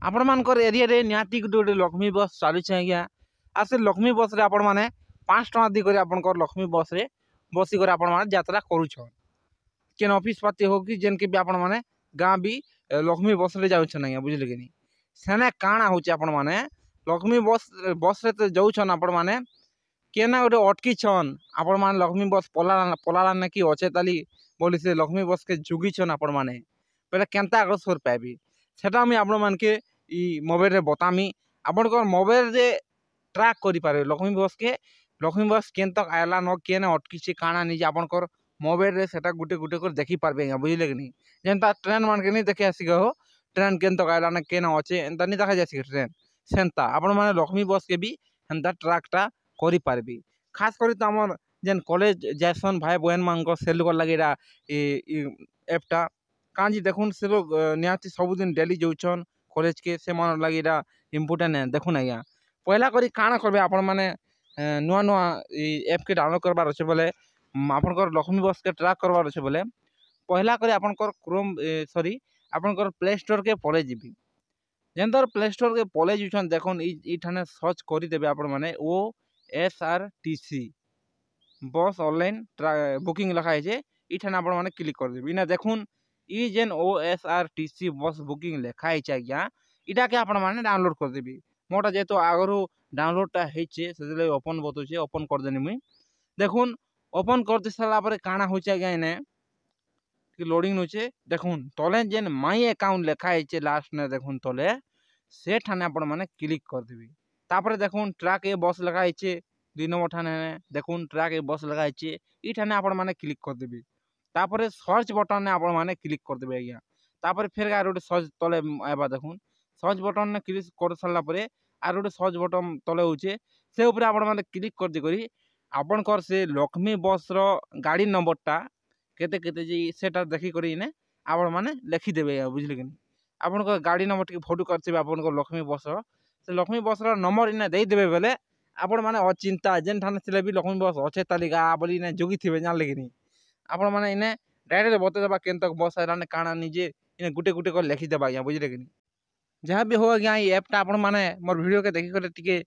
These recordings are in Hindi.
आपण मानकर एरिया रे निहाती गोटे लक्ष्मी बस चलुचे आज्ञा आ से लक्ष्मी बस रे आपण माने 5 टका दी कर आपनकर लक्ष्मी बस रे बसी कर आपण माने यात्रा करूछन केन ऑफिस पाती हो कि जेन के भी आपण माने गाँ भी लक्ष्मी बस रे जाउछन आज्ञा बुझले कि नहीं सेने काଣା होचे आपण माने लक्ष्मी बस रे तो जाउछन आपण माने केना गोटे अटकी छन आपण माने लक्ष्मी बस पलाला ना कि अच्छे ताली बोली से लक्ष्मी बस के जुगी छन आपण माने पहले केनता अग्रसर पाबी सेटा मुई आपण मान के ई मोबाइल रे बतामी आपण को मोबाइल रे ट्रैक करि पारे लक्ष्मी बस केन तक आयला न केने अटकी से काଣା नि आपण को मोबाइल रे सेटा गुटे गुटे कर देखि पारबे बुझले कि नहीं जेनता ट्रेन मान के नहीं देखे आसी हो ट्रेन केन तक आयला न केने अच्छे एंता नहीं देखा जासी ट्रेन सेंता आपण माने लक्ष्मी बस के भी हेंता ट्रैकटा करि पारबी खास करी तो हमर जेन कॉलेज जैसन भाई बहन मान को सेल कर लगेरा एपटा काजी देखुन से लोग निहाती सबुदिन डेली जाउछन कॉलेज के से मन लगेरा इम्पोर्टेंट है देखुन आज्ञा पहला करी काଣା करबे आपण माने नुआ नुआ एप के डाउनलोड करबार अच्छे बोले आपनकर लक्ष्मी बस के ट्रैक करबार अच्छे बोले पहला करी आपनकर क्रोम सॉरी आपनकर प्ले स्टोर के पले जीबी जेनतर प्ले स्टोर के पले जुछन देखुन ई ठाने सर्च करि देबे आपण माने OSRTC बस ऑनलाइन बुकिंग लिखा है ई ठाने आपण माने क्लिक कर देबे इना देखुन ई जेन OSRTC बस बुकिंग लिखा है आज्ञा इटा के आपण माने डाउनलोड कर देबी मोटा जेतो आगरो डाउनलोडटा हेचे से ओपन बतुचे ओपन कर देनी मुई देखुन ओपन करते सारा पर काଣା होचे आज्ञा इने कि लोडिंग नोचे देखुन तले जेन माई अकाउंट लिखा है लास्ट ने देखुन तले से ठाने आपण माने क्लिक कर देबी तापर देखुन ट्रैक ए बस लगा है 2 नंबर ठाने देखुन ट्रैक ए बस लगा है ई ठाने आपण माने क्लिक कर देबी तापर सर्च बटन ने आपण माने क्लिक कर देबे आज्ञा तापर फिर आर गोटे सर्च तले आबा देखुन सर्च बटन ने क्लिक कर सारला परे आर गोटे सर्च बटन तले होचे से ऊपर आपण माने क्लिक कर दे करी आपण कर से लक्ष्मी बस रो गाड़ी नंबरटा केते केते जे सेटा देखि करी ने आपण माने लिखि देबे बुझले कि आपण को गाड़ी नंबर टी फोटो करथिबे आपण को लक्ष्मी बस रो से लक्ष्मी बस रो नंबर इने देई देबे बेले आपण माने अचिंता जेन ठाने थिले भी लक्ष्मी बस अच्छे तालिका बोली ने जोगी थिबे जानले कि नहीं आपण माने इने डायरेक्ट बते देबा केन तक बस आइला ने काଣା निजे इने गुटे गुटे कर लिखि देबा या बुझले कि नहीं जहाँ भी हो आज्ञा ये एपटा आपण माने मोर वीडियो के देखि कर टिके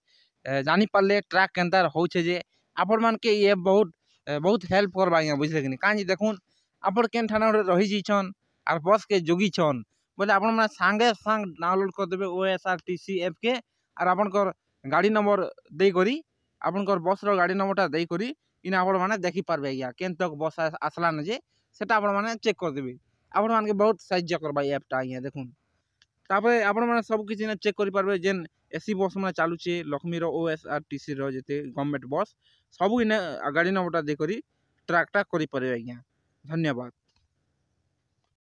जानि पारले ट्रैक केनता होचे जे आपण मान के ये बहुत हेल्प करबा आज्ञा बुझले कि नहीं काजी देखुन आपण केन ठाना रही जीछन आर बस के जोगी छन बोले आपण माने संगे संग डाउनलोड कर देबे OSRTC ऐप के आर आपण कर गाड़ी नंबर दे करी आपण कर बस रो गाड़ी नंबरटा दे करी इन आपण माने देखि पारबे या केन तक बस आसला न जे सेटा आपण माने चेक कर देबे आपण मान के बहुत साहाय्य करबा ऐपटा या देखुन तापर आपण माने सब किछि ने चेक करि पारबे जेन एसी बस माने चालू छे लक्ष्मी रो OSRTC रो जेते गवर्नमेंट बस सब इने गाड़ी नंबरटा दे करी ट्रैकटा करि पारे आज्ञा धन्यवाद।